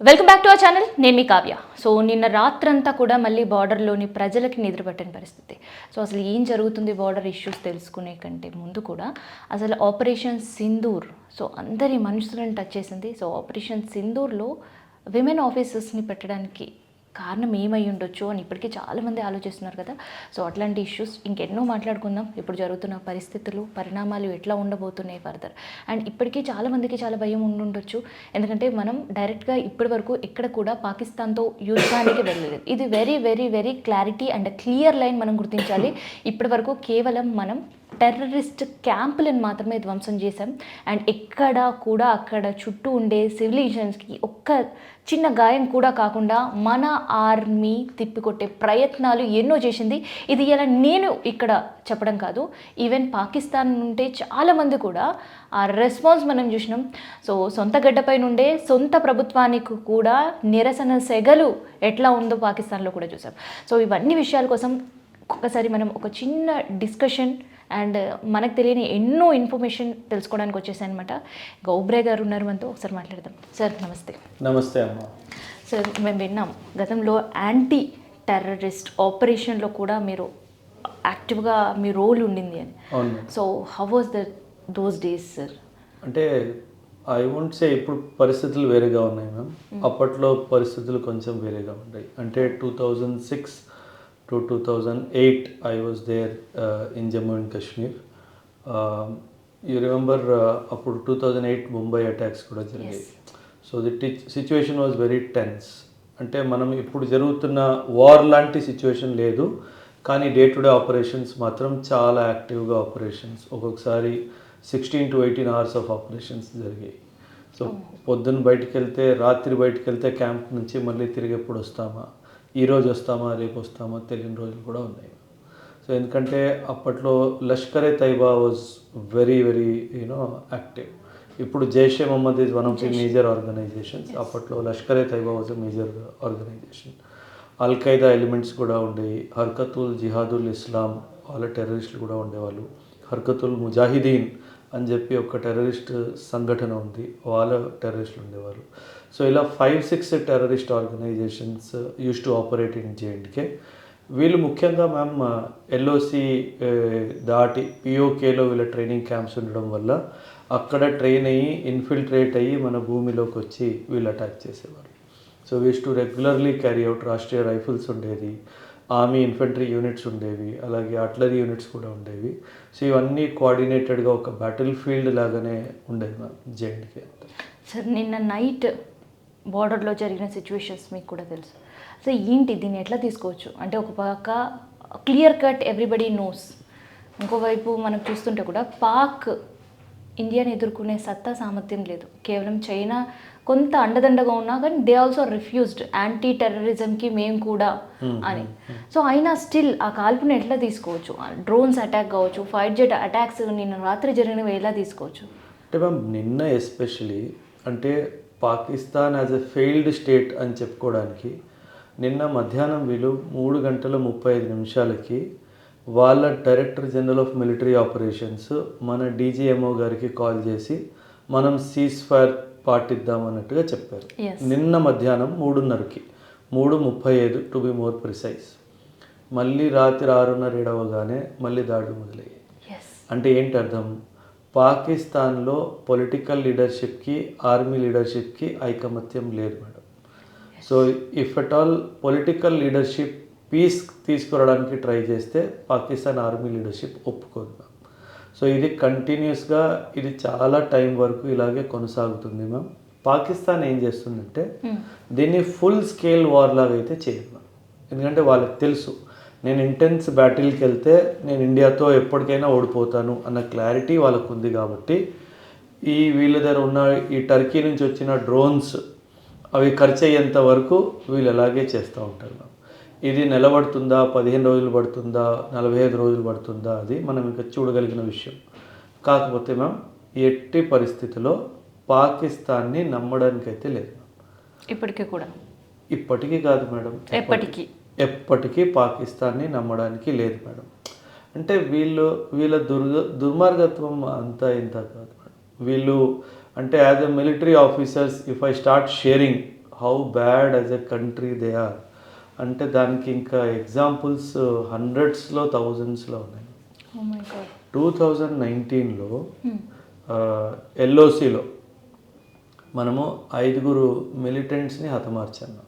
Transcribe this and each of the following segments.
Welcome back to our channel. నేను మీ Kavya. So నిన్న రాత్రంతా కూడా మళ్ళీ బార్డర్లోని ప్రజలకి నిద్రపట్టని పరిస్థితి. సో అసలు ఏం జరుగుతుంది బార్డర్ ఇష్యూస్ తెలుసుకునే కంటే ముందు కూడా అసలు ఆపరేషన్ సింధూర్ సో అందరి మనుషులను టచ్ చేసింది. సో ఆపరేషన్ సింధూర్లో విమెన్ ఆఫీసర్స్ని పెట్టడానికి కారణం ఏమై ఉండొచ్చు అని ఇప్పటికీ చాలామంది ఆలోచిస్తున్నారు కదా. సో అట్లాంటి ఇష్యూస్ ఇంకెన్నో మాట్లాడుకుందాం. ఇప్పుడు జరుగుతున్న పరిస్థితులు పరిణామాలు ఎట్లా ఉండబోతున్నాయి ఫర్దర్. అండ్ ఇప్పటికీ చాలామందికి చాలా భయం ఉండుండొచ్చు. ఎందుకంటే మనం డైరెక్ట్గా ఇప్పటి వరకు ఎక్కడ కూడా పాకిస్తాన్తో యుద్ధానికి వెళ్ళలేదు. ఇది very very very clarity and clear line మనం గుర్తించాలి. ఇప్పటి వరకు కేవలం మనం టెర్రరిస్ట్ క్యాంపులను మాత్రమే ధ్వంసం చేశాం. అండ్ ఎక్కడ కూడా అక్కడ చుట్టూ ఉండే సివిలిజన్స్కి ఒక్క చిన్న గాయం కూడా కాకుండా మన ఆర్మీ తిప్పికొట్టే ప్రయత్నాలు ఎన్నో చేసింది. ఇది ఇలా నేను ఇక్కడ చెప్పడం కాదు, ఈవెన్ పాకిస్తాన్ నుండే చాలామంది కూడా ఆ రెస్పాన్స్ మనం చూసినాం. సో సొంత గడ్డపై నుండే సొంత ప్రభుత్వానికి కూడా నిరసన సెగలు ఎట్లా ఉందో పాకిస్తాన్లో కూడా చూసాం. సో ఇవన్నీ విషయాల కోసం ఒక్కసారి మనం ఒక చిన్న డిస్కషన్ అండ్ మనకు తెలియని ఎన్నో ఇన్ఫర్మేషన్ తెలుసుకోవడానికి వచ్చేసాయి అనమాట. గౌబ్రే గారు ఉన్నారు మనతో, ఒకసారి మాట్లాడదాం. సార్ నమస్తే. నమస్తే అమ్మ. సార్ మేము విన్నాం గతంలో యాంటీ టెర్రరిస్ట్ ఆపరేషన్లో కూడా మీరు యాక్టివ్గా మీ రోల్ ఉండింది అని. So how was those days sir? అంటే ఐ వోంట్ సే ఇప్పుడు పరిస్థితులు వేరేగా ఉన్నాయి మ్యామ్. అప్పట్లో పరిస్థితులు కొంచెం వేరేగా ఉన్నాయి. అంటే 2006 to 2008 I was there in Jammu and Kashmir. You remember అప్పుడు 2008 ముంబై అటాక్స్ కూడా జరిగాయి. So the situation was very tense. అంటే మనం ఇప్పుడు జరుగుతున్న వార్ లాంటి సిచ్యువేషన్ లేదు, కానీ డే టు డే ఆపరేషన్స్ మాత్రం చాలా యాక్టివ్గా ఆపరేషన్స్, ఒక్కొక్కసారి 16 to 18 hours ఆఫ్ ఆపరేషన్స్ జరిగాయి. సో పొద్దున్న బయటికి వెళ్తే రాత్రి బయటికి వెళ్తే క్యాంప్ నుంచి మళ్ళీ తిరిగి ఎప్పుడు వస్తామా, ఈరోజు వస్తామా రేపు వస్తామా తెలియని రోజులు కూడా ఉన్నాయి. సో ఎందుకంటే అప్పట్లో Lashkar e Taiba was very very active. ఇప్పుడు Jaish e Mohammed is one of the major organisations. అప్పట్లో Lashkar e Taiba was a major organisation. Al Qaeda elements కూడా ఉండేవి. హర్కతుల్ జిహాదుల్ ఇస్లాం వాళ్ళ టెర్రరిస్టులు కూడా ఉండేవాళ్ళు. హర్కతుల్ ముజాహిదీన్ అని చెప్పి ఒక టెర్రరిస్ట్ సంఘటన ఉంది, వాళ్ళ టెర్రరిస్టులు ఉండేవారు. సో ఇలా 5-6 terrorist organisations use to operate in J and K. వీళ్ళు ముఖ్యంగా మ్యామ్ ఎల్ఓసి దాటి పిఓకేలో వీళ్ళ ట్రైనింగ్ క్యాంప్స్ ఉండడం వల్ల అక్కడ ట్రైన్ అయ్యి ఇన్ఫిల్ట్రేట్ అయ్యి మన భూమిలోకి వచ్చి వీళ్ళు అటాక్ చేసేవారు. So we used to regularly carry out. Rashtriya rifles ఉండేది, ఆర్మీ ఇన్ఫంట్రీ యూనిట్స్ ఉండేవి, అలాగే ఆర్టిలరీ యూనిట్స్ కూడా ఉండేవి. సో ఇవన్నీ కోఆర్డినేటెడ్గా ఒక బ్యాటిల్ ఫీల్డ్ లాగానే ఉండేది మ్యామ్ జేఎండ్కే. సార్ నిన్న నైట్ బార్డర్లో జరిగిన సిచ్యువేషన్స్ మీకు కూడా తెలుసు. సో ఏంటి దీన్ని ఎట్లా తీసుకోవచ్చు? అంటే ఒక పక్క క్లియర్ కట్ ఎవ్రీబడి నోస్, ఇంకోవైపు మనకు చూస్తుంటే కూడా పాక్ ఇండియాని ఎదుర్కొనే సత్తా సామర్థ్యం లేదు. కేవలం చైనా కొంత అండదండగా ఉన్నా కానీ దే ఆల్సో రిఫ్యూజ్డ్ యాంటీ టెర్రరిజంకి మేము కూడా అని. సో అయినా స్టిల్ ఆ కాల్పుని ఎట్లా తీసుకోవచ్చు? డ్రోన్స్ అటాక్ కావచ్చు, ఫైట్ జెట్ అటాక్స్ నిన్న రాత్రి జరిగినవి ఎలా తీసుకోవచ్చు? అంటే మ్యామ్ నిన్న ఎస్పెషలీ అంటే Pakistan as a failed state అని చెప్పుకోవడానికి నిన్న మధ్యాహ్నం వీళ్ళు 3:35 వాళ్ళ director general of military operations మన డీజీఎంఓ గారికి కాల్ చేసి మనం సీజ్ ఫైర్ పాటిద్దామన్నట్టుగా చెప్పారు. నిన్న మధ్యాహ్నం 3:30 టు బి మోర్ ప్రిసైజ్. మళ్ళీ రాత్రి 6:30 అవగానే మళ్ళీ దాడులు మొదలయ్యాయి. అంటే ఏంటి అర్థం? పాకిస్తాన్లో పొలిటికల్ లీడర్షిప్కి ఆర్మీ లీడర్షిప్కి ఐకమత్యం లేదు madam. So if at all political leadership peace తీసుకురావడానికి ట్రై చేస్తే పాకిస్తాన్ ఆర్మీ లీడర్షిప్ ఒప్పుకోదు మ్యామ్. సో ఇది కంటిన్యూస్గా ఇది చాలా టైం వరకు ఇలాగే కొనసాగుతుంది మ్యామ్. పాకిస్తాన్ ఏం చేస్తుందంటే దీన్ని ఫుల్ స్కేల్ వార్ లాగా అయితే చేయదు మ్యామ్. ఎందుకంటే వాళ్ళకి తెలుసు నేను ఇంటెన్స్ బ్యాటిల్కి వెళ్తే నేను ఇండియాతో ఎప్పటికైనా ఓడిపోతాను అన్న క్లారిటీ వాళ్ళకు ఉంది. కాబట్టి వీళ్ళ దగ్గర ఉన్న ఈ టర్కీ నుంచి వచ్చిన డ్రోన్స్ అవి ఖర్చు అయ్యేంత వరకు వీళ్ళు అలాగే చేస్తూ ఉంటారు. ఇది నిలబడుతుందా, 15 రోజులు పడుతుందా, 45 రోజులు పడుతుందా, అది మనం ఇంకా చూడగలిగిన విషయం. కాకపోతే మ్యామ్ ఎట్టి పరిస్థితిలో పాకిస్తాన్ని నమ్మడానికైతే లేదు. ఇప్పటికీ కాదు మేడం, ఎప్పటికీ పాకిస్తాన్ని నమ్మడానికి లేదు మేడం. అంటే వీళ్ళ దుర్మార్గత్వం అంతా ఇంత కాదు మేడం. వీళ్ళు అంటే as a military officers if I start sharing how bad as a country they are అంటే దానికి ఇంకా ఎగ్జాంపుల్స్ హండ్రెడ్స్లో థౌజండ్స్లో ఉన్నాయి. Oh my God. 2019లో ఎల్ఓసిలో మనము 5 మిలిటెంట్స్ని హతమార్చాము.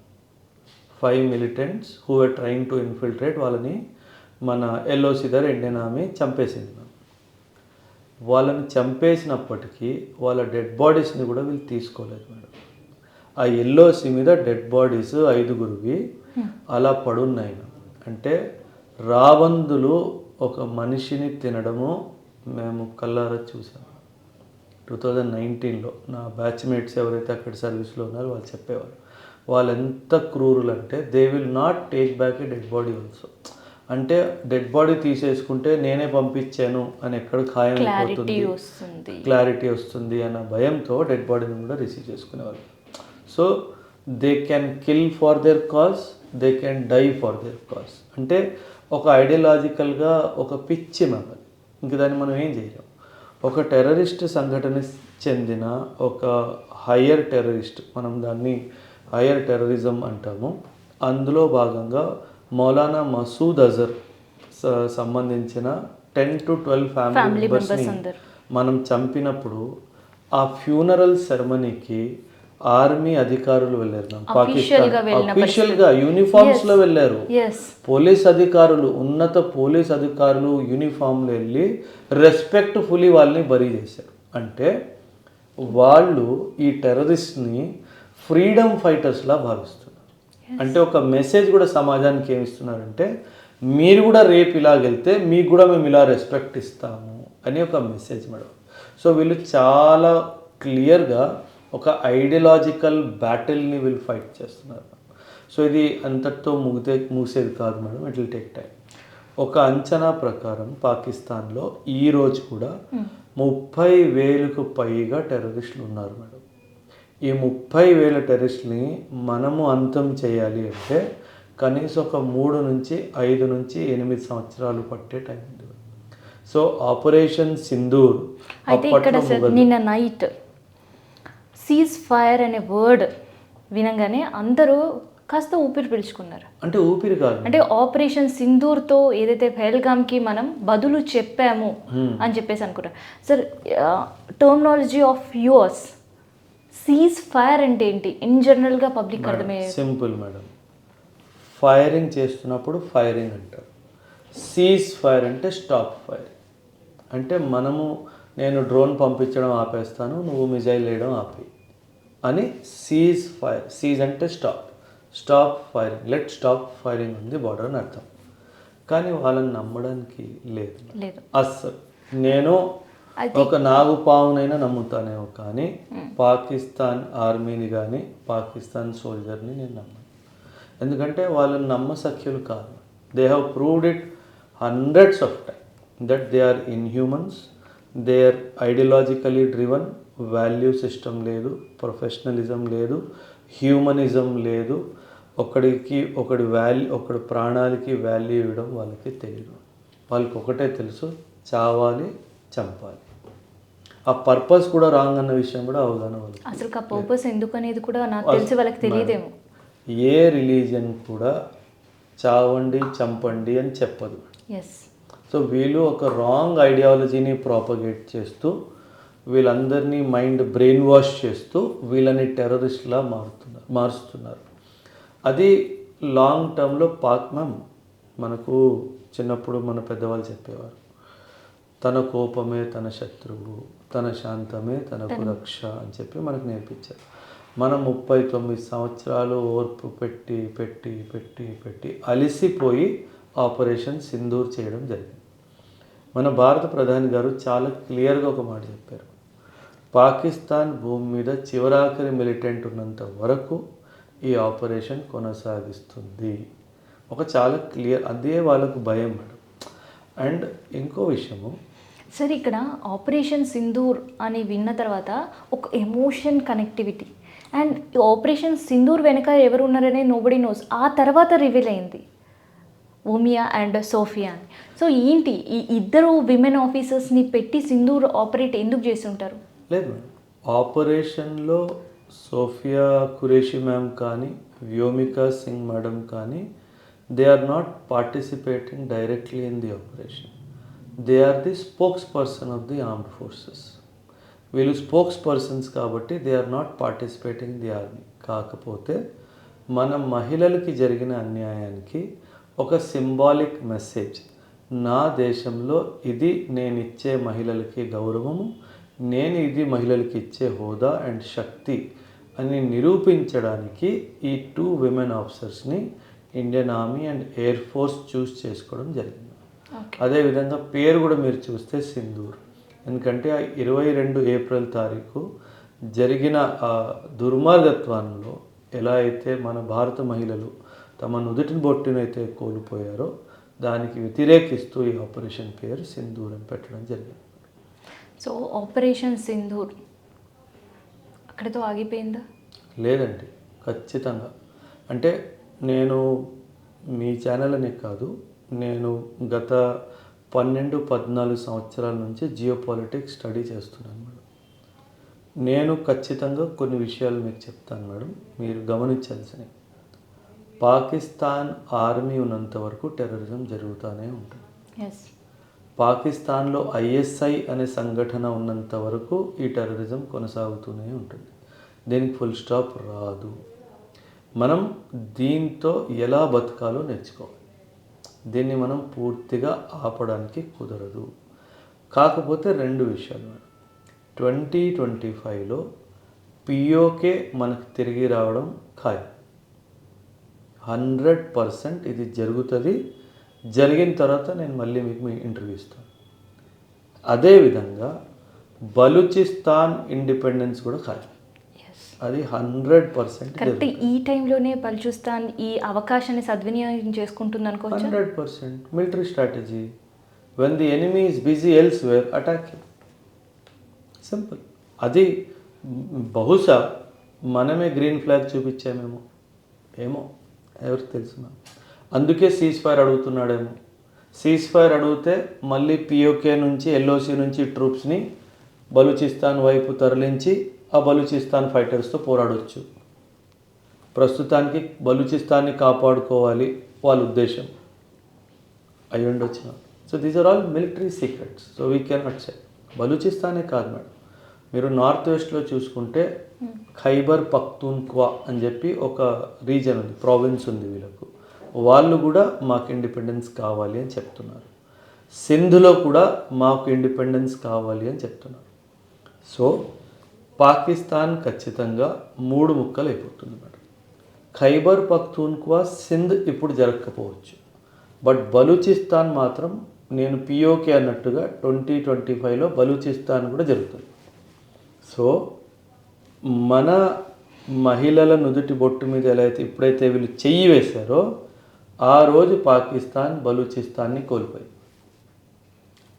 5 militants who are trying to infiltrate వాళ్ళని మన ఎల్ఓసి దగ్గర ఇండియన్ ఆర్మీ చంపేసింది. వాళ్ళని చంపేసినప్పటికీ వాళ్ళ డెడ్ బాడీస్ని కూడా వీళ్ళు తీసుకోలేదు మేడం. ఆ ఎల్ఓసి మీద డెడ్ బాడీస్ 5 అలా పడున్నాయి. అంటే రాబందులు ఒక మనిషిని తినడము మేము కళ్ళారా చూసాము. 2019లో నా బ్యాచ్మేట్స్ ఎవరైతే అక్కడ సర్వీస్లో ఉన్నారో వాళ్ళు చెప్పేవారు వాళ్ళు ఎంత క్రూరులు అంటే they will not take back A dead body also. అంటే డెడ్ బాడీ తీసేసుకుంటే నేనే పంపించాను అని ఎక్కడ ఖాయం అయిపోతుంది, క్లారిటీ వస్తుంది అన్న భయంతో డెడ్ బాడీని కూడా రిసీవ్ చేసుకునేవాళ్ళు. So they can kill for their cause, they can die for their cause. అంటే ఒక ఐడియాలజికల్గా ఒక పిచ్చి మెమరీ, ఇంక దాన్ని మనం ఏం చేయలేం. ఒక టెర్రరిస్ట్ సంఘటన చెందిన ఒక హయ్యర్ టెర్రరిస్ట్, మనం దాన్ని హయ్యర్ టెర్రరిజం అంటాము. అందులో భాగంగా మౌలానా మసూద్ అజర్ సంబంధించిన 10 to 12 ఫ్యామిలీ మెంబర్స్ని మనం చంపినప్పుడు ఆ ఫ్యూనరల్ సెరమనీకి ఆర్మీ అధికారులు వెళ్ళారు. పాకిస్తాన్ అఫీషియల్గా యూనిఫామ్స్లో వెళ్ళారు. పోలీస్ అధికారులు, ఉన్నత పోలీస్ అధికారులు యూనిఫామ్లో వెళ్ళి రెస్పెక్ట్ఫుల్లీ వాళ్ళని బరీ చేశారు. అంటే వాళ్ళు ఈ టెర్రరిస్ట్ని ఫ్రీడమ్ ఫైటర్స్లా భావిస్తున్నారు. అంటే ఒక మెసేజ్ కూడా సమాజానికి ఏమిస్తున్నారంటే మీరు కూడా రేపు ఇలాగెళ్తే మీకు కూడా మేము ఇలా రెస్పెక్ట్ ఇస్తాము అని ఒక మెసేజ్ మేడం. సో వీళ్ళు చాలా క్లియర్గా ఒక ఐడియాలజికల్ బ్యాటిల్ని వీళ్ళు ఫైట్ చేస్తున్నారు. సో ఇది అంతటితో మూసేది కాదు madam, it will take time. ఒక అంచనా ప్రకారం పాకిస్తాన్లో ఈరోజు కూడా 30,000కు పైగా టెర్రరిస్టులు ఉన్నారు మేడం. ఈ 30,000 టెర్రరిస్టుని మనము అంతం చేయాలి అంటే కనీసం ఒక 3 నుంచి 5 నుంచి 8 సంవత్సరాలు పట్టే టైం ఉంది. సో ఆపరేషన్ సింధూర్ అయితే ఇక్కడ నిన్న నైట్ సీజ్ ఫైర్ అనే వర్డ్ వినగానే అందరూ కాస్త ఊపిరి పీల్చుకున్నారు. అంటే ఊపిరి కాదు, అంటే ఆపరేషన్ సింధూర్తో ఏదైతే పహల్గామ్కి మనం బదులు చెప్పాము అని చెప్పేసి అనుకుంటారు. Sir terminology of yours, cease fire అంటే ఏంటి ఇన్ జనరల్గా పబ్లిక్ అర్థమయ్యే? సింపుల్ మేడం, ఫైరింగ్ చేస్తున్నప్పుడు ఫైరింగ్ అంటారు. సీజ్ ఫైర్ అంటే స్టాప్ ఫైర్. అంటే నేను డ్రోన్ పంపించడం ఆపేస్తాను, నువ్వు మిజైల్ వేయడం ఆపి అని సీజ్ ఫైర్. సీజ్ అంటే stop firing, let stop firing ఉంది బార్డర్ అని అర్థం. కానీ వాళ్ళని నమ్మడానికి లేదు అస్సలు. నేను ఒక నాగుపావునైనా నమ్ముతానేమో కానీ పాకిస్తాన్ ఆర్మీని కానీ పాకిస్తాన్ సోల్జర్ని నేను నమ్మను. ఎందుకంటే వాళ్ళని నమ్మసఖ్యులు కాదు. They have proved it hundreds of times that they are inhumans, they are ideologically driven, value system లేదు, ప్రొఫెషనలిజం లేదు, హ్యూమనిజం లేదు. ఒకడి ప్రాణాలకి వాల్యూ ఇవ్వడం వాళ్ళకి తెలియదు. వాళ్ళకి ఒకటే తెలుసు, చావాలి, చంపాలి. ఆ పర్పస్ కూడా రాంగ్ అన్న విషయం కూడా అవగాహన వాళ్ళకి. అసలు ఆ పర్పస్ ఎందుకు అనేది కూడా నాకు తెలిసి వాళ్ళకి తెలియదేమో. ఏ రిలీజియన్ కూడా చావండి చంపండి అని చెప్పదు. సో వీళ్ళు ఒక రాంగ్ ఐడియాలజీని ప్రాపగేట్ చేస్తూ వీళ్ళందరినీ బ్రెయిన్ వాష్ చేస్తూ వీళ్ళని టెర్రరిస్ట్లా మారుస్తున్నారు. అది లాంగ్ టర్మ్లో మనకు చిన్నప్పుడు మన పెద్దవాళ్ళు చెప్పేవారు, తన కోపమే తన శత్రువు, తన శాంతమే తనకు రక్ష అని చెప్పి మనకు నేర్పించారు. మనం 39 సంవత్సరాలు ఓర్పు పెట్టి పెట్టి పెట్టి పెట్టి అలిసిపోయి ఆపరేషన్ సింధూర్ చేయడం జరిగింది. మన భారత ప్రధాని గారు చాలా క్లియర్గా ఒక మాట చెప్పారు, పాకిస్తాన్ భూమి మీద చివరాఖరి మిలిటెంట్ ఉన్నంత వరకు ఈ ఆపరేషన్ కొనసాగిస్తుంది. చాలా క్లియర్, అదే వాళ్ళకు భయం మేడం. అండ్ ఇంకో విషయము సార్, ఇక్కడ ఆపరేషన్ సింధూర్ అని విన్న తర్వాత ఒక emotion connectivity and operation Sindoor వెనక ఎవరు ఉన్నారనే నోబడీ నోస్. ఆ తర్వాత రివీల్ అయింది ఓమియా అండ్ సోఫియా అని. సో ఏంటి ఈ ఇద్దరు విమెన్ ఆఫీసర్స్ని పెట్టి సింధూర్ ఆపరేట్ ఎందుకు చేసి ఉంటారు? లేదు, ఆపరేషన్లో సోఫియా ఖురేషి మ్యామ్ కానీ వ్యోమికా సింగ్ మేడం కానీ they are not participating directly in the operation. They are the spokes person of the armed forces. వీళ్ళు స్పోక్స్ పర్సన్స్ కాబట్టి they are not participating the army. కాకపోతే మన మహిళలకి జరిగిన అన్యాయానికి ఒక సింబాలిక్ మెసేజ్, నా దేశంలో ఇది నేను ఇచ్చే మహిళలకి గౌరవము, నేను ఇది మహిళలకి ఇచ్చే హోదా అండ్ శక్తి అని నిరూపించడానికి ఈ 2 విమెన్ ఆఫీసర్స్ని Indian army and air force choose చేసుకోవడం జరిగింది. అదేవిధంగా పేరు కూడా మీరు చూస్తే సింధూర్, ఎందుకంటే ఆ 22 ఏప్రిల్ తారీఖు జరిగిన ఆ దుర్మార్గత్వంలో ఎలా అయితే మన భారత మహిళలు తమ నుదుటిని బొట్టునైతే కోల్పోయారో దానికి వ్యతిరేకిస్తూ ఈ ఆపరేషన్ పేరు సింధూర్ అని పెట్టడం జరిగింది. సో ఆపరేషన్ సింధూర్ అక్కడితో ఆగిపోయిందా? లేదండి, ఖచ్చితంగా. అంటే నేను మీ ఛానల్ అనే కాదు, నేను గత 12-14 సంవత్సరాల నుంచి జియో పాలిటిక్స్ స్టడీ చేస్తున్నాను మేడం. నేను ఖచ్చితంగా కొన్ని విషయాలు మీకు చెప్తాను మేడం, మీరు గమనించాల్సినవి. పాకిస్తాన్ ఆర్మీ ఉన్నంత వరకు టెర్రరిజం జరుగుతూనే ఉంటుంది. పాకిస్తాన్లో ఐఎస్ఐ అనే సంఘటన ఉన్నంత వరకు ఈ టెర్రరిజం కొనసాగుతూనే ఉంటుంది. దీనికి ఫుల్ స్టాప్ రాదు. మనం దీంతో ఎలా బతకాలో నేర్చుకోవాలి. దీన్ని మనం పూర్తిగా ఆపడానికి కుదరదు. కాకపోతే 2 విషయాలు మేడం. 2025లో పిఓకే మనకు తిరిగి రావడం ఖాయం. 100% ఇది జరుగుతుంది. జరిగిన తర్వాత నేను మళ్ళీ మీకు ఇంటర్వ్యూ ఇస్తాను. అదేవిధంగా బలూచిస్తాన్ ఇండిపెండెన్స్ కూడా ఖాయం. అది 100% కరెక్ట్. ఈ టైంలోనే బలూచిస్తాన్ ఈ అవకాశాన్ని సద్వినియోగం చేసుకుంటుంది అనుకోవచ్చు. 100% military strategy. When the enemy is busy elsewhere attack him. Simple. అది బహుశా మనమే గ్రీన్ ఫ్లాగ్ చూపించామేమో, ఏమో ఎవరికి తెలుసు. అందుకే సీజ్ ఫైర్ అడుగుతున్నాడేమో. సీజ్ ఫైర్ అడిగితే మళ్ళీ పిఓకే నుంచి ఎల్ఓసి నుంచి ట్రూప్స్ని బలూచిస్తాన్ వైపు తరలించి ఆ బలూచిస్తాన్ ఫైటర్స్తో పోరాడవచ్చు. ప్రస్తుతానికి బలూచిస్తాన్ని కాపాడుకోవాలి వాళ్ళ ఉద్దేశం అయి ఉండొచ్చు. So these are all military secrets. So we cannot say. బలూచిస్తానే కాదు మేడం, మీరు నార్త్ వెస్ట్లో చూసుకుంటే ఖైబర్ పఖ్తూన్ఖ్వా అని చెప్పి ఒక రీజన్ ఉంది, ప్రావిన్స్ ఉంది వీళ్ళకు. వాళ్ళు కూడా మాకు ఇండిపెండెన్స్ కావాలి అని చెప్తున్నారు. సింధ్లో కూడా మాకు ఇండిపెండెన్స్ కావాలి అని చెప్తున్నారు. సో పాకిస్తాన్ ఖచ్చితంగా 3 ముక్కలు అయిపోతుంది మేడం. ఖైబర్ పఖ్తూన్ఖ్వా సింధ్ ఇప్పుడు జరగకపోవచ్చు, బట్ బలూచిస్తాన్ మాత్రం నేను పిఓకే అన్నట్టుగా 2025లో బలూచిస్తాన్ కూడా జరుగుతుంది. సో మన మహిళల నుదుటి బొట్టు మీద ఎలా అయితే ఎప్పుడైతే వీళ్ళు చెయ్యి వేశారో ఆ రోజు పాకిస్తాన్ బలూచిస్తాన్ని కోల్పోయింది.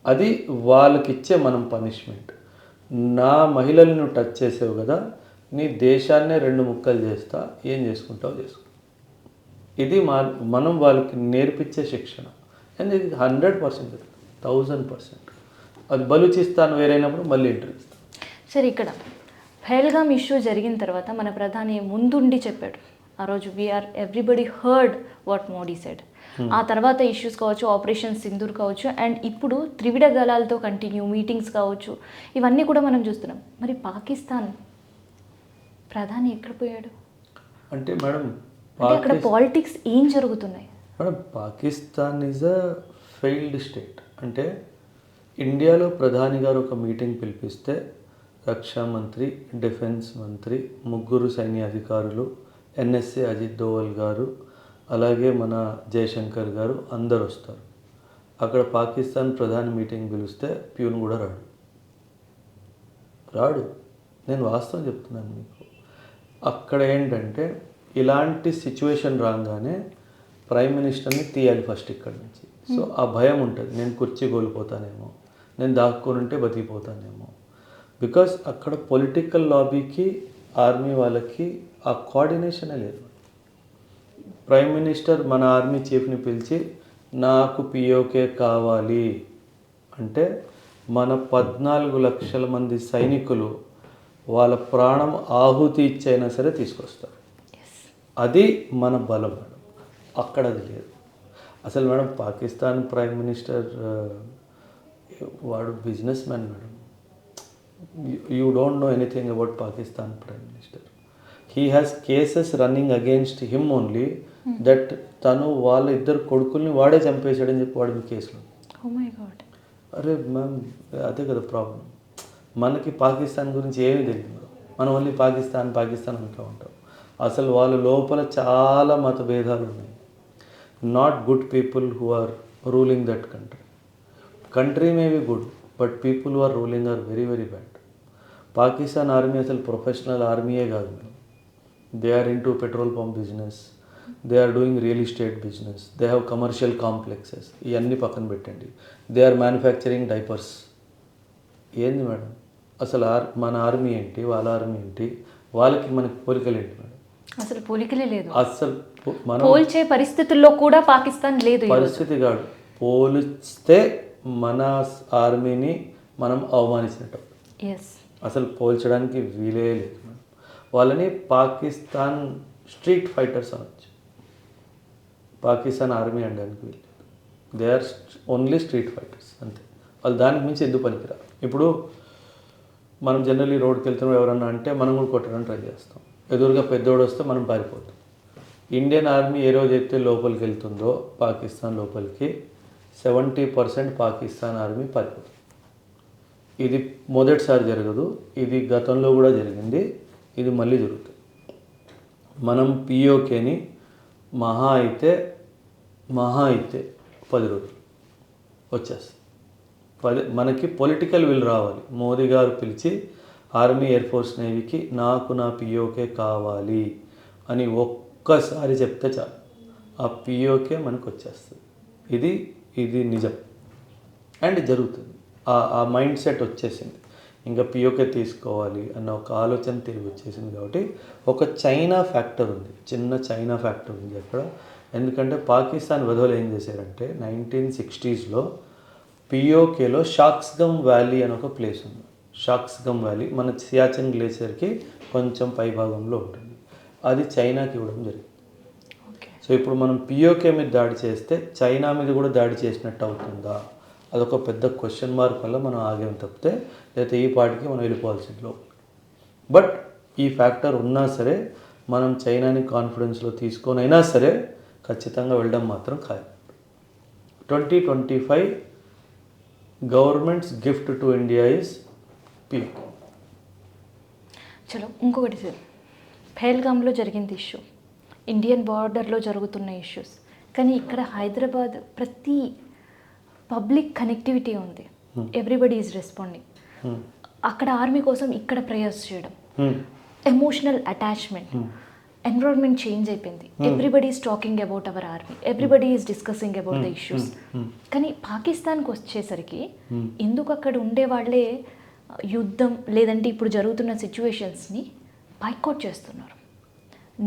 అది వాళ్ళకిచ్చే మనం పనిష్మెంట్. నా మహిళలను టచ్ చేసావు కదా, నీ దేశాన్నే 2 ముక్కలు చేస్తా, ఏం చేసుకుంటావు చేసుకో. ఇది మనం వాళ్ళకి నేర్పించే శిక్షణ. అండ్ ఇది 100%, 1000%. అది బలూచిస్తాన్ వేరైనప్పుడు మళ్ళీ ఇంటర్వ్యూ ఇస్తాం. సరే, ఇక్కడ పహల్గామ్ ఇష్యూ జరిగిన తర్వాత మన ప్రధాని ముందుండి చెప్పాడు. ఆ రోజు we are everybody heard what Modi said. ఆ తర్వాత ఇష్యూస్ కావచ్చు, ఆపరేషన్ సింధూర్ కావచ్చు, అండ్ ఇప్పుడు త్రివిధ దళాలతో కంటిన్యూ మీటింగ్స్ కావచ్చు, ఇవన్నీ కూడా మనం చూస్తున్నాం. మరి పాకిస్తాన్ ప్రధాని ఎక్కడ పోయాడు అంటే మేడం, అక్కడ పాలిటిక్స్ ఏం జరుగుతున్నాయి madam? Pakistan is a failed state. అంటే ఇండియాలో ప్రధాని గారు ఒక మీటింగ్ పిలిపిస్తే రక్షా మంత్రి, డిఫెన్స్ మంత్రి, 3 సైన్య అధికారులు, ఎన్ఎస్ఏ అజిత్ దోవల్ గారు, అలాగే మన జయశంకర్ గారు అందరు వస్తారు. అక్కడ పాకిస్తాన్ ప్రధాని మీటింగ్ పిలిస్తే ప్యూన్ కూడా రాడు. నేను వాస్తవం చెప్తున్నాను మీకు. అక్కడ ఏంటంటే ఇలాంటి సిచ్యువేషన్ రాగానే ప్రైమ్ మినిస్టర్ని తీయాలి ఫస్ట్ ఇక్కడి నుంచి. సో ఆ భయం ఉంటుంది, నేను కుర్చీ కోల్పోతానేమో, నేను దాక్కొని ఉంటే బతికిపోతానేమో. బికాస్ అక్కడ పొలిటికల్ లాబీకి ఆర్మీ వాళ్ళకి ఆ కోఆర్డినేషనే లేదు. ప్రైమ్ మినిస్టర్ మన ఆర్మీ చీఫ్ని పిలిచి నాకు పిఓకే కావాలి అంటే మన 14 లక్షల మంది సైనికులు వాళ్ళ ప్రాణం ఆహుతి ఇచ్చైనా సరే తీసుకొస్తారు. అది మన బలం మేడం. అక్కడ అది లేదు. అసలు మేడం పాకిస్తాన్ ప్రైమ్ మినిస్టర్ వాడు business man madam. You don't know anything about Pakistan prime minister. He has cases running against him only that తను వాళ్ళ ఇద్దరు కొడుకుల్ని వాడే చంపేశాడని చెప్పి వాడి కేసులో. అరే మ్యామ్, అదే కదా ప్రాబ్లం. మనకి పాకిస్తాన్ గురించి ఏమీ తెలియదు. మనం ఓన్లీ పాకిస్తాన్ పాకిస్తాన్ అంటూ ఉంటాం. అసలు వాళ్ళ లోపల చాలా మతభేదాలు ఉన్నాయి. Not good people who are ruling that country. Country may be good, but people who are ruling are very very bad. Pakistan army అసలు ప్రొఫెషనల్ ఆర్మీయే కాదు. They are in to petrol pump business, they are doing real estate business, they have commercial complexes. ఇవన్నీ పక్కన పెట్టండి. They are manufacturing diapers. ఏంది madam అసలు మన army ఏంటి, వాళ్ళ ఆర్మీ ఏంటి, వాళ్ళకి మనకి పోలికలు ఏంటి మేడం? అసలు పోలికలే లేదు. అసలు మనం పోల్చే పరిస్థితుల్లో కూడా పాకిస్తాన్ లేదు. పరిస్థితి కాదు, పోలిస్తే మన ఆర్మీని మనం అవమానించినట్టు. అసలు పోల్చడానికి వీలే లేదు మేడం. వాళ్ళని పాకిస్తాన్ స్ట్రీట్ ఫైటర్స్ అనొచ్చు. పాకిస్తాన్ ఆర్మీ అనడానికి వీలు. They are only street fighters అంతే. వాళ్ళు దానికి మించి ఎందుకు పనికిరా. ఇప్పుడు మనం జనరల్లీ రోడ్కి వెళ్తున్నాం ఎవరన్నా అంటే మనం కూడా కొట్టడానికి ట్రై చేస్తాం. ఎదురుగా పెద్దోడు వస్తే మనం పారిపోతాం. ఇండియన్ ఆర్మీ ఏ రోజైతే లోపలికి వెళ్తుందో పాకిస్తాన్ లోపలికి 70% పాకిస్తాన్ ఆర్మీ పారిపోతుంది. ఇది మొదటిసారి జరగదు, ఇది గతంలో కూడా జరిగింది, ఇది మళ్ళీ జరుగుతుంది. మనం పిఓకేని మహా అయితే 10 రోజులు వచ్చేస్తుంది. మనకి పొలిటికల్ విల్ రావాలి. మోదీ గారు పిలిచి ఆర్మీ, ఎయిర్ ఫోర్స్, నేవీకి నాకు నా పిఓకే కావాలి అని ఒక్కసారి చెప్తే చాలు, ఆ పిఓకే మనకు వచ్చేస్తుంది. ఇది నిజం అండ్ జరుగుతుంది. ఆ మైండ్ సెట్ వచ్చేసింది. ఇంకా పిఓకే తీసుకోవాలి అన్న ఒక ఆలోచన తిరిగి వచ్చేసింది. కాబట్టి ఒక చైనా ఫ్యాక్టర్ ఉంది, చిన్న చైనా ఫ్యాక్టర్ ఉంది అక్కడ. ఎందుకంటే పాకిస్తాన్ విధులు ఏం చేశారంటే 1960s పిఓకేలో షాక్స్గమ్ వ్యాలీ అని ఒక ప్లేస్ ఉంది. షాక్స్గమ్ వ్యాలీ మన సియాచిన్ గ్లేషియర్కి కొంచెం పై భాగంలో ఉంటుంది. అది చైనాకి ఇవ్వడం జరిగింది. సో ఇప్పుడు మనం పిఓకే మీద దాడి చేస్తే చైనా మీద కూడా దాడి చేసినట్టు అవుతుందా? అదొక పెద్ద క్వశ్చన్ మార్క్ వల్ల మనం ఆగేం తప్పితే, లేకపోతే ఈ పాటికి మనం వెళ్ళిపోవాల్సింది లోపల. బట్ ఈ ఫ్యాక్టర్ ఉన్నా సరే మనం చైనాని కాన్ఫిడెన్స్లో తీసుకొనైనా సరే ఖచ్చితంగా వెళ్ళడం మాత్రం ఖాయం. 2025 governments gift to India is peak. చలో ఇంకొకటి సార్, పహల్గామ్లో జరిగింది ఇష్యూ, ఇండియన్ బార్డర్లో జరుగుతున్న ఇష్యూస్, కానీ ఇక్కడ హైదరాబాద్ ప్రతి పబ్లిక్ కనెక్టివిటీ ఉంది. Everybody is responding. అక్కడ ఆర్మీ కోసం ఇక్కడ ప్రేయర్స్ చేయడం, ఎమోషనల్ అటాచ్మెంట్, ఎన్విరాన్మెంట్ చేంజ్ అయిపోయింది. Everybody is talking about our army, everybody is discussing about the issues. కానీ పాకిస్తాన్కి వచ్చేసరికి ఎందుకు అక్కడ ఉండే వాళ్ళే యుద్ధం లేదంటే ఇప్పుడు జరుగుతున్న సిచ్యువేషన్స్ని బైకాట్ చేస్తున్నారు,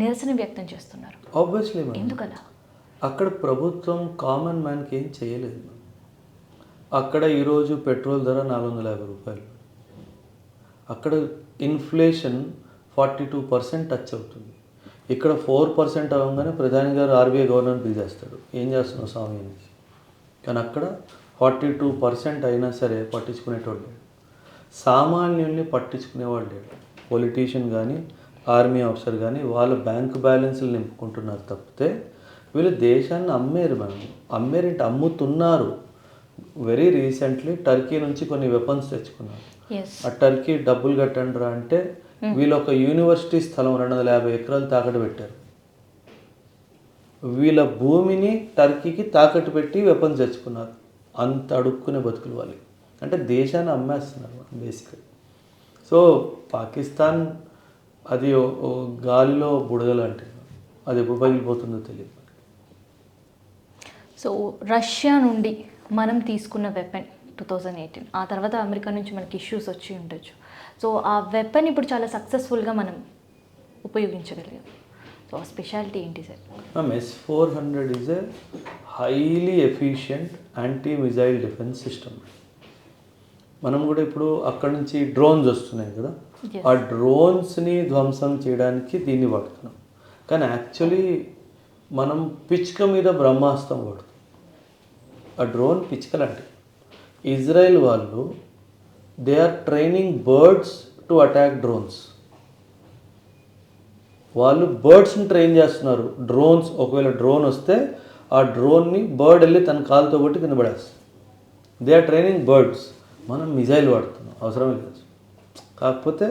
నిరసన వ్యక్తం చేస్తున్నారు. ఆబ్వియస్లీ ఎందుకలా? అక్కడ ప్రభుత్వం కామన్ మ్యాన్కి ఏం చేయలేదు. అక్కడ ఈరోజు పెట్రోల్ ధర 450 రూపాయలు. అక్కడ ఇన్ఫ్లేషన్ 42% టచ్ అవుతుంది. ఇక్కడ 4% అవ్వగానే ప్రధాని గారు ఆర్బీఐ గవర్నర్ పిలిచేస్తాడు, ఏం చేస్తున్నావు స్వామి అని. కానీ అక్కడ 42% అయినా సరే పట్టించుకునేటోళ్ళు లేడు. సామాన్యుల్ని పట్టించుకునేవాళ్ళు లేడు. పొలిటీషియన్ కానీ ఆర్మీ ఆఫీసర్ కానీ వాళ్ళ బ్యాంక్ బ్యాలెన్స్లు నింపుకుంటున్నారు తప్పితే వీళ్ళు దేశాన్ని అమ్మేరేంటి అమ్ముతున్నారు. వెరీ రీసెంట్లీ టర్కీ నుంచి కొన్ని వెపన్స్ తెచ్చుకున్నారు. ఆ టర్కీ డబ్బులు కట్టండి రా అంటే వీళ్ళు ఒక యూనివర్సిటీ స్థలం 250 ఎకరాలు తాకట్టు పెట్టారు. వీళ్ళ భూమిని టర్కీకి తాకట్టు పెట్టి వెపన్స్ తెచ్చుకున్నారు. అంత అడుక్కునే బతుకులు వాళ్ళు. అంటే దేశాన్ని అమ్మేస్తున్నారు బేసిక్గా. సో పాకిస్తాన్ అది గాలిలో బుడగలు అంటే అది ఎప్పుడు పగిలిపోతుందో తెలియదు. సో రష్యా నుండి మనం తీసుకున్న వెపన్ 2018, ఆ తర్వాత అమెరికా నుంచి మనకి ఇష్యూస్ వచ్చి ఉండొచ్చు. సో ఆ వెపన్ ఇప్పుడు చాలా సక్సెస్ఫుల్గా మనం ఉపయోగించగలిగాం. సో ఆ స్పెషాలిటీ ఏంటి sir? S-400 is a highly efficient anti missile defence system. మనం కూడా ఇప్పుడు అక్కడ నుంచి డ్రోన్స్ వస్తున్నాయి కదా, Yes. ఆ డ్రోన్స్ని ధ్వంసం చేయడానికి దీన్ని వాడుతున్నాం. కానీ యాక్చువల్లీ మనం పిచ్క మీద బ్రహ్మాస్త్రం వాడుతాం. ఆ డ్రోన్ పిచ్క లాంటిది. ఇజ్రాయెల్ వాళ్ళు they are training birds to attack drones. వాళ్ళు బర్డ్స్ని ట్రైన్ చేస్తున్నారు. డ్రోన్స్, ఒకవేళ డ్రోన్ వస్తే ఆ డ్రోన్ని బర్డ్ వెళ్ళి తన కాలుతో కొట్టి కింద పడేస్తుంది. They are training birds. మనం మిజైల్ వాడుతున్నాం, అవసరం లేదు. కాకపోతే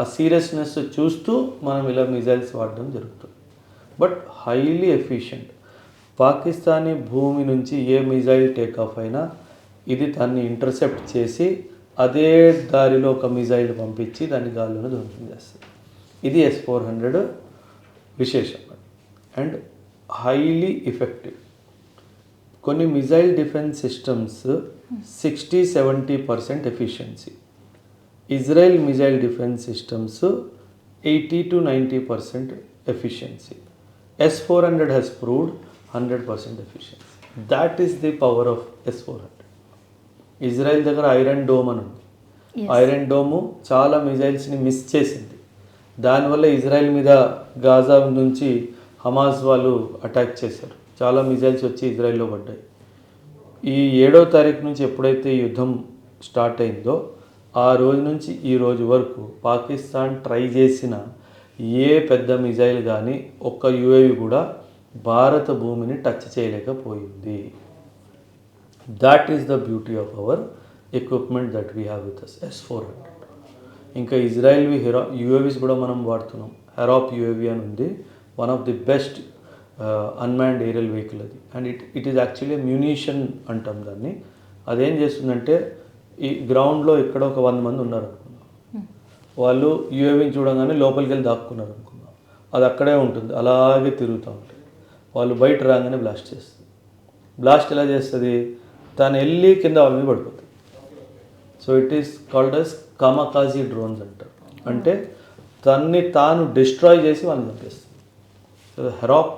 ఆ సీరియస్నెస్ చూస్తూ మనం ఇలా మిజైల్స్ వాడడం జరుగుతుంది. But highly efficient. పాకిస్తానీ భూమి నుంచి ఏ మిజైల్ టేకాఫ్ అయినా ఇది దాన్ని ఇంటర్సెప్ట్ చేసి అదే దారిలో ఒక మిజైల్ పంపించి దాన్ని గాల్లోనే ధ్వంసం చేస్తుంది. ఇది S-400 విశేషం అండ్ హైలీ ఎఫెక్టివ్. కొన్ని missile defence systems 60-70% efficiency. Israel missile defence systems 80-90% efficiency. S-400 has proved 100% efficiency. That is the power of S-400. Israel దగ్గర ఐరన్ డోమ్ అని ఉంది. ఐరన్ డోము చాలా మిజైల్స్ని మిస్ చేసింది. దానివల్ల ఇజ్రాయెల్ మీద గాజా నుంచి హమాస్ వాళ్ళు అటాక్ చేశారు. చాలా మిజైల్స్ వచ్చి ఇజ్రాయెల్లో పడ్డాయి. ఈ 7వ తారీఖు నుంచి ఎప్పుడైతే యుద్ధం స్టార్ట్ అయిందో ఆ రోజు నుంచి ఈ రోజు వరకు పాకిస్తాన్ ట్రై చేసిన ఏ పెద్ద మిజైల్ కానీ ఒక్క UAV కూడా భారత భూమిని టచ్ చేయలేకపోయింది. That is the beauty of our equipment that we have with us S-400. ఇంకా ఇజ్రాయెల్వి UAVs కూడా మనం వాడుతున్నాం. హెరాప్ UAV అని ఉంది. One of the best unmanned aerial vehicle అది. And it is actually munition అంటాం దాన్ని. అదేం చేస్తుందంటే ఈ గ్రౌండ్లో ఇక్కడ ఒక 100 మంది ఉన్నారు అనుకున్నాం. వాళ్ళు UAVని చూడగానే లోపలికి వెళ్ళి దాక్కున్నారు అనుకున్నాం. అది అక్కడే ఉంటుంది, అలాగే తిరుగుతూ ఉంటుంది. వాళ్ళు బయట రాగానే బ్లాస్ట్ చేస్తుంది. బ్లాస్ట్ ఎలా చేస్తుంది? తను వెళ్ళి కింద వాళ్ళ మీద పడిపోతుంది. So it is called as kamikaze drones అంటారు. అంటే తన్ని తాను డిస్ట్రాయ్ చేసి వాళ్ళని చంపేస్తుంది. So Harop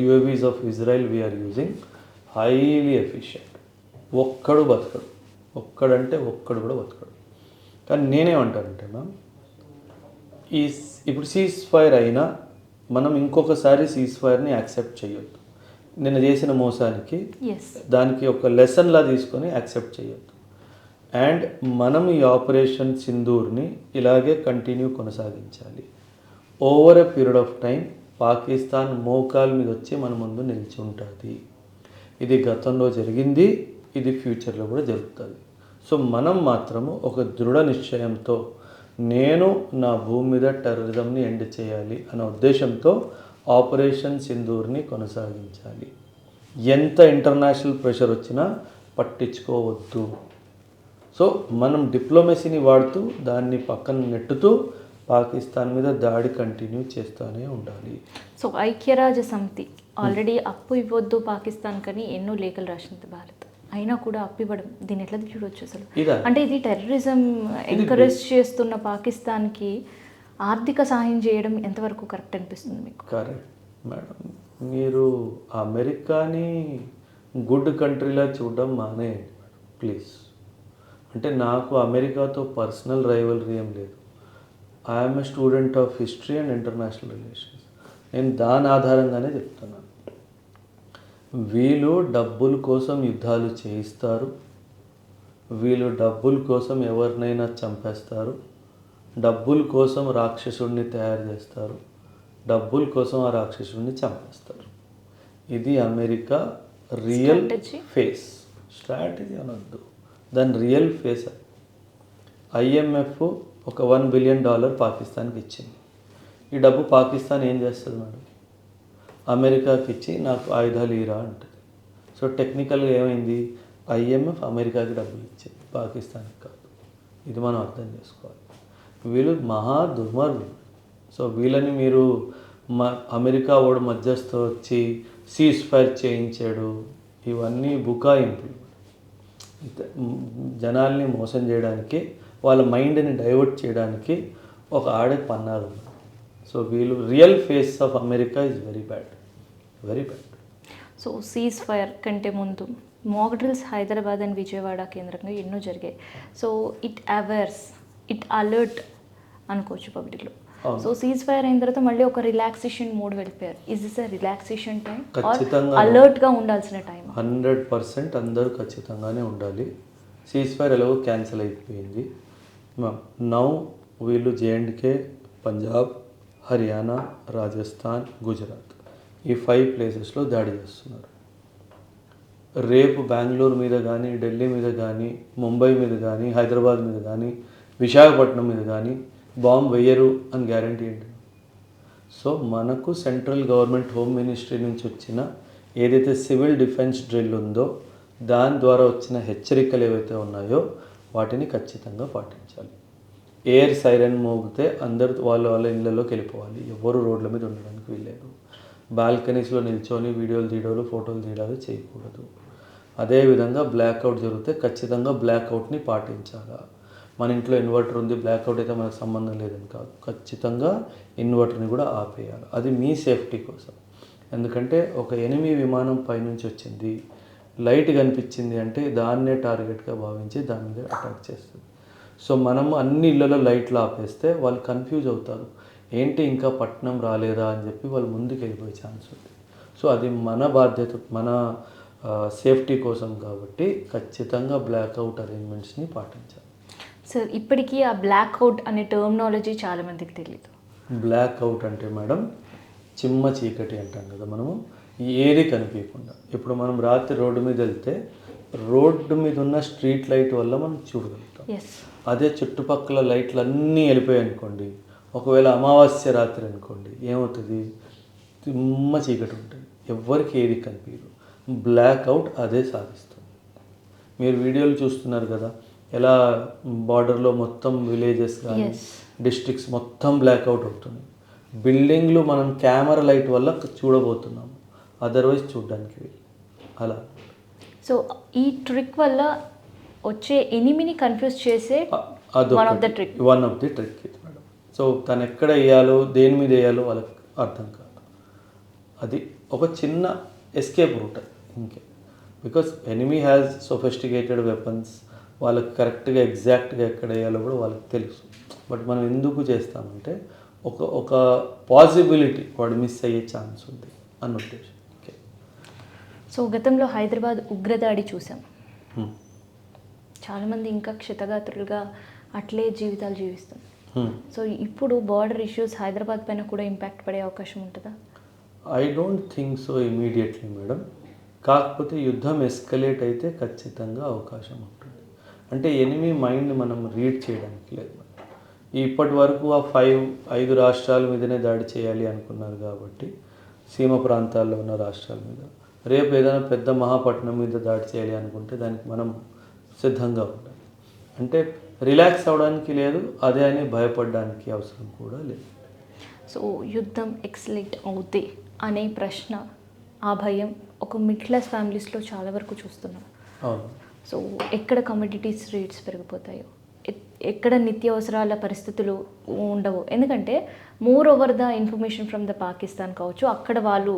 UAVs of Israel we are using highly efficient. ఒక్కడు బతకడు. ఒక్కడంటే ఒక్కడు కూడా బతకడు. కానీ నేనేమంటానంటే మ్యామ్, ఇప్పుడు సీజ్ ఫైర్ అయినా మనం ఇంకొకసారి సీజ్ ఫైర్ని యాక్సెప్ట్ చేయొద్దు. నిన్న చేసిన మోసానికి దానికి ఒక లెసన్లా తీసుకొని యాక్సెప్ట్ చేయొద్దు. అండ్ మనం ఈ ఆపరేషన్ సింధూర్ని ఇలాగే కంటిన్యూ కొనసాగించాలి. Over a period of time Pakistan మోకాల మీద వచ్చి మన ముందు నిలిచి ఉంటుంది. ఇది గతంలో జరిగింది, ఇది ఫ్యూచర్లో కూడా జరుగుతుంది. సో మనం మాత్రము ఒక దృఢ నిశ్చయంతో నేను నా భూమి మీద టెర్రరిజంని ఎండ్ చేయాలి అనే ఉద్దేశంతో ఆపరేషన్ సింధూర్ని కొనసాగించాలి. ఎంత ఇంటర్నేషనల్ ప్రెషర్ వచ్చినా పట్టించుకోవద్దు. సో మనం డిప్లొమసీని వాడుతూ దాన్ని పక్కన నెట్టుతూ పాకిస్తాన్ మీద దాడి కంటిన్యూ చేస్తూనే ఉండాలి. సో ఐక్యరాజ్య సమితి ఆల్రెడీ అప్పు ఇవ్వద్దు పాకిస్తాన్ కని ఎన్నో లేఖలు రాసింది భారత్. అయినా కూడా అప్పు ఇవ్వడం, దీన్ని ఎట్లా చూడవచ్చు అసలు? అంటే ఇది టెర్రరిజం ఎంకరేజ్ చేస్తున్న పాకిస్తాన్కి ఆర్థిక సహాయం చేయడం ఎంతవరకు కరెక్ట్ అనిపిస్తుంది మీకు? Correct madam. మీరు అమెరికాని గుడ్ కంట్రీలా చూడడం మానేయండి ప్లీజ్. అంటే నాకు అమెరికాతో పర్సనల్ రైవలరీ ఏం లేదు. I'm a student of history and international relations. నేను దాని ఆధారంగానే చెప్తున్నాను. వీళ్ళు డబ్బుల కోసం యుద్ధాలు చేయిస్తారు. వీళ్ళు డబ్బుల కోసం ఎవరినైనా చంపేస్తారు. డబ్బుల కోసం రాక్షసుడిని తయారు చేస్తారు. డబ్బుల కోసం ఆ రాక్షసుడిని చంపేస్తారు. ఇది అమెరికా రియల్ ఫేస్. స్ట్రాటజీ అనొద్దు, దాని రియల్ ఫేస్. IMF ఒక $1 బిలియన్ పాకిస్తాన్కి ఇచ్చింది. ఈ డబ్బు పాకిస్తాన్ ఏం చేస్తుంది మేడం? అమెరికాకి ఇచ్చి నాకు ఆయుధాలు ఇరా అంటుంది. సో టెక్నికల్గా ఏమైంది? IMF అమెరికాకి డబ్బులు ఇచ్చింది, పాకిస్తాన్కి కాదు. ఇది మనం అర్థం చేసుకోవాలి. వీళ్ళు మహా దుర్మార్గులు. సో వీళ్ళని మీరు అమెరికా వాడు మధ్యస్థ వచ్చి సీజ్ ఫైర్ చేయించాడు, ఇవన్నీ బుకాయింపులు. జనాల్ని మోసం చేయడానికి, వాళ్ళ మైండ్ని డైవర్ట్ చేయడానికి ఒక ఆడే పన్నారు. సో వీళ్ళు real face of America is very bad, very bad. So cease fire కంటే ముందు మాక్ డ్రిల్స్ హైదరాబాద్ అండ్ విజయవాడ కేంద్రంగా ఎన్నో జరిగాయి. సో ఇట్ అవేర్స్, ఇట్ అలర్ట్ అనుకోవచ్చు పబ్లిక్లో. అవును. సో సీజ్ ఫైర్ అయిన తర్వాత మళ్ళీ ఒక రిలాక్సేషన్ మోడ్ వెళ్ళిపోయారు. Is this a relaxation time ఖచ్చితంగా అలర్ట్గా ఉండాల్సిన టైం? 100% అందరూ ఖచ్చితంగానే ఉండాలి. సీజ్ ఫైర్ ఎలాగో క్యాన్సిల్ అయిపోయింది. నౌ వీళ్ళు జేఎండ్కే, పంజాబ్, హర్యానా, రాజస్థాన్, గుజరాత్ ఈ 5 ప్లేసెస్లో దాడి చేస్తున్నారు. రేపు బెంగళూరు మీద కానీ, ఢిల్లీ మీద కానీ, ముంబై మీద కానీ, హైదరాబాద్ మీద కానీ, విశాఖపట్నం మీద కానీ బాంబు వేయరు అని గ్యారంటీ ఏంటి? సో మనకు సెంట్రల్ గవర్నమెంట్ హోమ్ మినిస్ట్రీ నుంచి వచ్చిన ఏదైతే సివిల్ డిఫెన్స్ డ్రిల్ ఉందో దాని ద్వారా వచ్చిన హెచ్చరికలు ఏవైతే ఉన్నాయో వాటిని ఖచ్చితంగా పాటించాలి. ఎయిర్ సైరన్ మోగితే అందరూ వాళ్ళ ఇళ్ళలోకి వెళ్ళిపోవాలి. ఎవరు రోడ్ల మీద ఉండడానికి వీల్లేదు. బాల్కనీస్లో నిల్చొని వీడియోలు తీయడాలు, ఫోటోలు తీయడాలు చేయకూడదు. అదేవిధంగా బ్లాక్అవుట్ జరిగితే ఖచ్చితంగా బ్లాక్అవుట్ని పాటించాలి. మన ఇంట్లో ఇన్వర్టర్ ఉంది, బ్లాక్అవుట్ అయితే మనకు సంబంధం లేదని కాదు, ఖచ్చితంగా ఇన్వర్టర్ని కూడా ఆపేయాలి. అది మీ సేఫ్టీ కోసం. ఎందుకంటే ఒక ఎనిమి విమానం పైనుంచి వచ్చింది, లైట్ కనిపించింది అంటే దాన్నే టార్గెట్గా భావించి దాని మీద అటాక్ చేస్తుంది. సో మనము అన్ని ఇళ్లలో లైట్లు ఆపేస్తే వాళ్ళు కన్ఫ్యూజ్ అవుతారు, ఏంటి ఇంకా పట్టణం రాలేదా అని చెప్పి వాళ్ళు ముందుకు వెళ్ళిపోయే ఛాన్స్ ఉంది. సో అది మన బాధ్యత, మన సేఫ్టీ కోసం కాబట్టి ఖచ్చితంగా బ్లాక్అవుట్ అరేంజ్మెంట్స్ని పాటించాలి. సార్ ఇప్పటికీ ఆ బ్లాక్అవుట్ అనే టర్మినాలజీ చాలామందికి తెలియదు. బ్లాక్అవుట్ అంటే మేడం చిమ్మ చీకటి అంటాం కదా మనము, ఏది కనిపించకుండా. ఇప్పుడు మనం రాత్రి రోడ్డు మీద వెళ్తే రోడ్డు మీద ఉన్న స్ట్రీట్ లైట్ వల్ల మనం చూడగలుగుతాం. అదే చుట్టుపక్కల లైట్లు అన్నీ వెళ్ళిపోయాయి అనుకోండి, ఒకవేళ అమావాస్య రాత్రి అనుకోండి, ఏమవుతుంది? చిమ్మ చీకటి ఉంటుంది, ఎవ్వరికి ఏది కనిపించదు. బ్లాక్అవుట్ అదే సాధిస్తుంది. మీరు వీడియోలు చూస్తున్నారు కదా, ఎలా బార్డర్లో మొత్తం విలేజెస్ కానీ డిస్ట్రిక్ట్స్ మొత్తం బ్లాక్అవుట్ అవుతుంది. బిల్డింగ్లు మనం కెమెరా లైట్ వల్ల చూడబోతున్నాము, అదర్వైజ్ చూడడానికి అలా. సో ఈ ట్రిక్ వల్ల వచ్చే ఎనిమిని కన్ఫ్యూజ్ చేసే వన్ ఆఫ్ ది ట్రిక్ ఇది మేడం. సో తను ఎక్కడ వేయాలో, దేని మీద వేయాలో వాళ్ళకి అర్థం కాదు. అది ఒక చిన్న ఎస్కేప్ రూట్ ఇంకే. Because enemy has sophisticated weapons, వాళ్ళకి కరెక్ట్గా ఎగ్జాక్ట్గా ఎక్కడ వేయాలో కూడా వాళ్ళకి తెలుసు. బట్ మనం ఎందుకు చేస్తామంటే ఒక పాసిబిలిటీ వాడు మిస్ అయ్యే ఛాన్స్ ఉంది అన్న ఉద్దేశం. ఓకే. సో గతంలో హైదరాబాద్ ఉగ్రదాడి చూసాం. చాలామంది ఇంకా క్షతగాత్రులుగా అట్లే జీవితాలు జీవిస్తారు. సో ఇప్పుడు బార్డర్ ఇష్యూస్ హైదరాబాద్ పైన కూడా ఇంపాక్ట్ పడే అవకాశం ఉంటుందా? I don't think so immediately madam. కాకపోతే యుద్ధం ఎస్కలేట్ అయితే ఖచ్చితంగా అవకాశం ఉంటుంది. అంటే ఎనిమీ మైండ్ మనం రీడ్ చేయడానికి లేదు. ఇప్పటి వరకు ఆ 5 రాష్ట్రాల మీదనే దాడి చేయాలి అనుకున్నారు కాబట్టి, సీమ ప్రాంతాల్లో ఉన్న రాష్ట్రాల మీద. రేపు ఏదైనా పెద్ద మహాపట్నం మీద దాడి చేయాలి అనుకుంటే దానికి మనం సిద్ధంగా ఉండాలి. అంటే రిలాక్స్ అవ్వడానికి లేదు, అదే అని భయపడడానికి అవసరం కూడా లేదు. సో యుద్ధం ఎక్సలేట్ అవుతే అనే ప్రశ్న, ఆ భయం ఒక మిడిల్ క్లాస్ ఫ్యామిలీస్లో చాలా వరకు చూస్తున్నాం. అవును. సో ఎక్కడ కమోడిటీస్ రేట్స్ పెరిగిపోతాయో, ఎక్కడ నిత్యావసరాల పరిస్థితులు ఉండవు. ఎందుకంటే more over the information from the Pakistan కావచ్చు, అక్కడ వాళ్ళు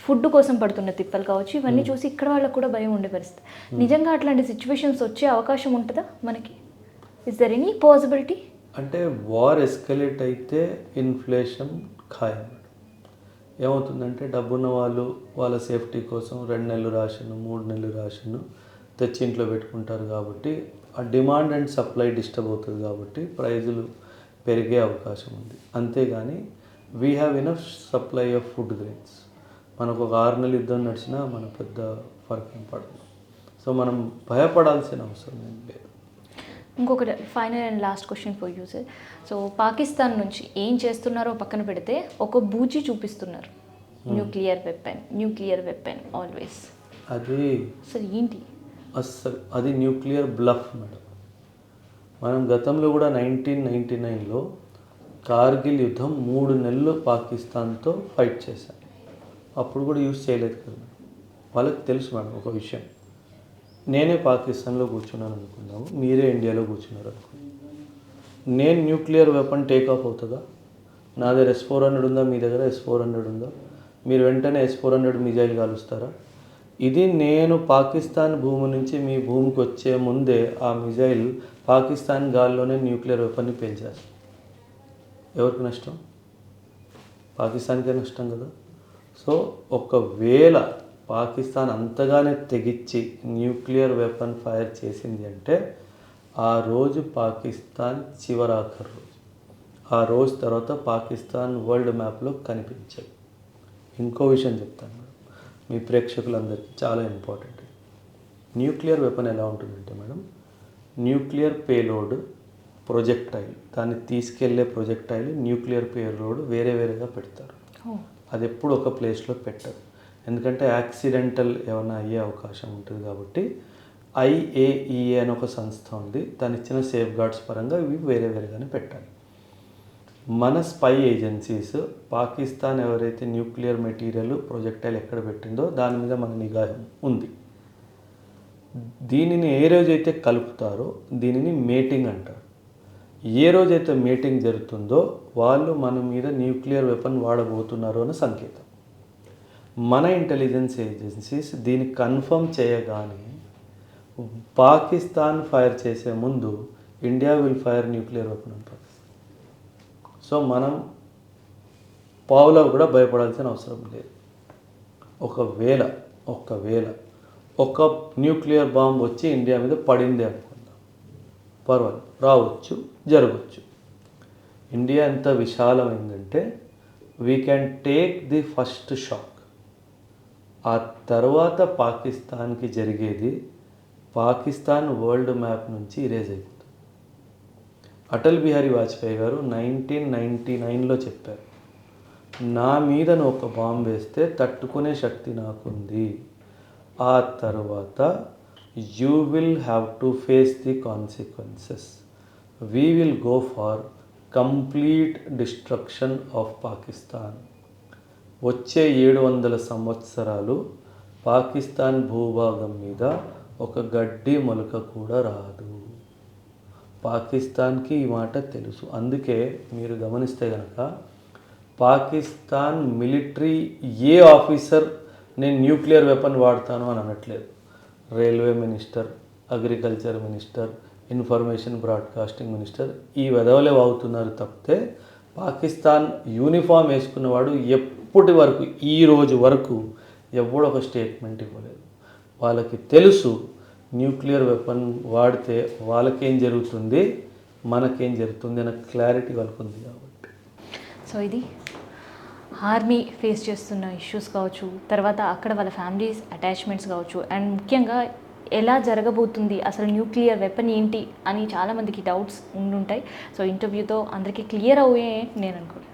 ఫుడ్ కోసం పడుతున్న తిప్పలు కావచ్చు, ఇవన్నీ చూసి ఇక్కడ వాళ్ళకు కూడా భయం ఉండే పరిస్థితి. నిజంగా అట్లాంటి సిచ్యువేషన్స్ వచ్చే అవకాశం ఉంటుందా మనకి? Is there any possibility? అంటే వార్ ఎస్కలేట్ అయితే ఇన్ఫ్లేషన్ ఖాయం. ఏమవుతుందంటే డబ్బున్న వాళ్ళు వాళ్ళ సేఫ్టీ కోసం 2 నెలలు రేషన్, 3 నెలలు రేషన్ తెచ్చి ఇంట్లో పెట్టుకుంటారు. కాబట్టి ఆ డిమాండ్ అండ్ సప్లై డిస్టర్బ్ అవుతుంది, కాబట్టి ప్రైజులు పెరిగే అవకాశం ఉంది. అంతేగాని we have enough supply of food grains. మనకు ఒక 6 నెలలు యుద్ధం నడిచినా మన పెద్ద ఫరక్ ఏం పడదు. సో మనం భయపడాల్సిన అవసరం ఏం లేదు. ఇంకొకటి final and last question for you sir. So Pakistan నుంచి ఏం చేస్తున్నారో పక్కన పెడితే ఒక బూచి చూపిస్తున్నారు, న్యూక్లియర్ వెపన్ ఆల్వేస్. అది సార్ ఏంటి అస్సలు అది న్యూక్లియర్ బ్లఫ్ మేడం. మనం గతంలో కూడా 1999లో కార్గిల్ యుద్ధం 3 నెలలు పాకిస్తాన్తో ఫైట్ చేశాం. అప్పుడు కూడా యూజ్ చేయలేదు కదా. వాళ్ళకి తెలుసు మేడం ఒక విషయం, నేనే పాకిస్తాన్లో కూర్చున్నాను అనుకున్నాము, మీరే ఇండియాలో కూర్చున్నారు అనుకున్నాను. నేను న్యూక్లియర్ వెపన్ టేక్ ఆఫ్ అవుతుందా? నా దగ్గర S-400 ఉందా, మీ దగ్గర S-400 ఉందా? మీరు వెంటనే S-400 మిజైల్ కాలుస్తారా? ఇది నేను పాకిస్తాన్ భూమి నుంచి మీ భూమికి వచ్చే ముందే ఆ మిజైల్ పాకిస్తాన్ గాల్లోనే న్యూక్లియర్ వెపన్ని పేల్చేస్తాను. ఎవరికి నష్టం? పాకిస్తాన్కే నష్టం కదా. సో ఒకవేళ పాకిస్తాన్ అంతగానే తెగించి న్యూక్లియర్ వెపన్ ఫైర్ చేసింది అంటే ఆ రోజు పాకిస్తాన్ చివరాఖరు రోజు. ఆ రోజు తర్వాత పాకిస్తాన్ వరల్డ్ మ్యాప్లో కనిపించదు. ఇంకో విషయం చెప్తాను మేడం, మీ ప్రేక్షకులందరికీ చాలా ఇంపార్టెంట్. న్యూక్లియర్ వెపన్ ఎలా ఉంటుందంటే మేడం, న్యూక్లియర్ పేలోడ్, ప్రొజెక్టైల్, దాన్ని తీసుకెళ్లే ప్రొజెక్టైల్, న్యూక్లియర్ పేలోడ్ వేరే వేరేగా పెడతారు. అది ఎప్పుడు ఒక ప్లేస్లో పెట్టరు, ఎందుకంటే యాక్సిడెంటల్ ఏమైనా అయ్యే అవకాశం ఉంటుంది కాబట్టి. IAEA అని ఒక సంస్థ ఉంది, దాని ఇచ్చిన సేఫ్ గార్డ్స్ పరంగా ఇవి వేరే వేరేగానే పెట్టాలి. మన స్పై ఏజెన్సీస్ పాకిస్తాన్ ఎవరైతే న్యూక్లియర్ మెటీరియల్ ప్రొజెక్టైల్ ఎక్కడ పెట్టిందో దాని మీద మన నిఘా ఉంది. దీనిని ఏ రోజైతే కలుపుతారో దీనిని మేటింగ్ అంటారు. ఏ రోజైతే మేటింగ్ జరుగుతుందో వాళ్ళు మన మీద న్యూక్లియర్ వెపన్ వాడబోతున్నారు అనే సంకేతం. మన ఇంటెలిజెన్స్ ఏజెన్సీస్ దీన్ని కన్ఫర్మ్ చేయగానే పాకిస్తాన్ ఫైర్ చేసే ముందు India will fire nuclear weapon అని పాకిస్తాన్. సో మనం పావులో కూడా భయపడాల్సిన అవసరం లేదు. ఒకవేళ ఒక న్యూక్లియర్ బాంబ్ వచ్చి ఇండియా మీద పడింది అనుకుందాం, పర్వాలేదు, రావచ్చు, జరగవచ్చు. ఇండియా ఎంత విశాలమైందంటే we can take the first shock. ఆ తర్వాత పాకిస్తాన్కి జరిగేది పాకిస్తాన్ వరల్డ్ మ్యాప్ నుంచి ఇరేజ్ అయిపోతుంది. అటల్ బిహారీ వాజ్పేయి గారు 1999లో చెప్పారు, నా మీద నువ్వు ఒక బాంబు వేస్తే తట్టుకునే శక్తి నాకుంది, ఆ తర్వాత you will have to face the consequences, we will go for complete destruction of Pakistan. వచ్చే 700 సంవత్సరాలు పాకిస్తాన్ భూభాగం మీద ఒక గడ్డి మొలక కూడా రాదు. పాకిస్తాన్కి ఈ మాట తెలుసు. అందుకే మీరు గమనిస్తే కనుక పాకిస్తాన్ మిలిటరీ ఏ ఆఫీసర్ నేను న్యూక్లియర్ వెపన్ వాడతాను అని అనట్లేదు. Railway minister, agriculture minister, information broadcasting minister ఈ వెధవలే వాగుతున్నారు తప్పితే పాకిస్తాన్ యూనిఫామ్ వేసుకున్నవాడు ఎప్పటి వరకు ఈ రోజు వరకు ఎవడో ఒక స్టేట్మెంట్ ఇవ్వలేదు. వాళ్ళకి తెలుసు న్యూక్లియర్ వెపన్ వాడితే వాళ్ళకేం జరుగుతుంది, మనకేం జరుగుతుంది అనే క్లారిటీ వాళ్ళకు ఉంది కాబట్టి. సో ఇది ఆర్మీ ఫేస్ చేస్తున్న ఇష్యూస్ కావచ్చు, తర్వాత అక్కడ వాళ్ళ ఫ్యామిలీస్ అటాచ్మెంట్స్ కావచ్చు, అండ్ ముఖ్యంగా ఎలా జరగబోతుంది, అసలు న్యూక్లియర్ వెపన్ ఏంటి అని చాలామందికి డౌట్స్ ఉండుంటాయి. సో ఇంటర్వ్యూతో అందరికీ క్లియర్ అయ్యే నేను అనుకుంటున్నాను.